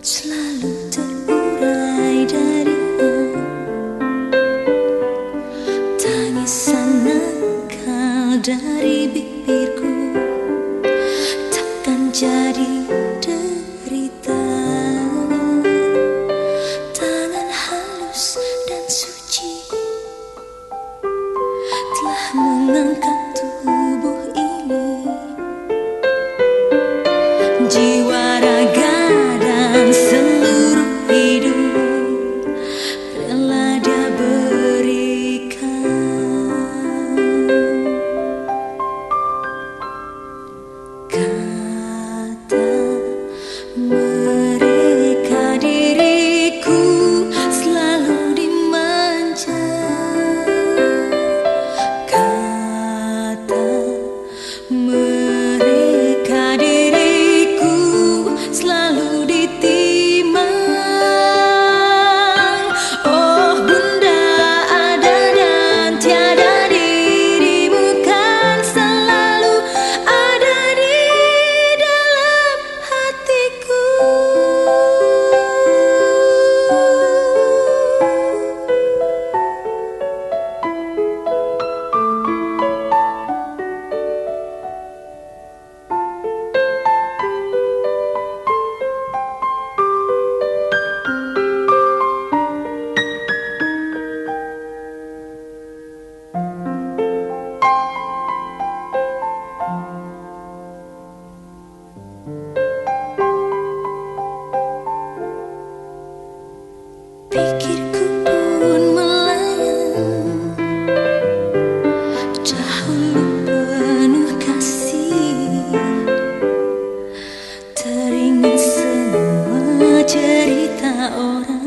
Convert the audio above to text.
selalu terurai darinya. Tangisan nakal dari bibirku takkan jadi derita. Tangan halus dan suci telah mengangkat tubuh ini. Jiwa, raga, dan seluruh hidup rela dia berikan. Kata mereka diriku selalu dimanja. Kata mereka diriku selalu ditimang. Oh bunda, ada dan tiada dirimu kan selalu ada di dalam hatiku. Pikirku pun melayang, dahulu penuh kasih, teringat semua cerita orang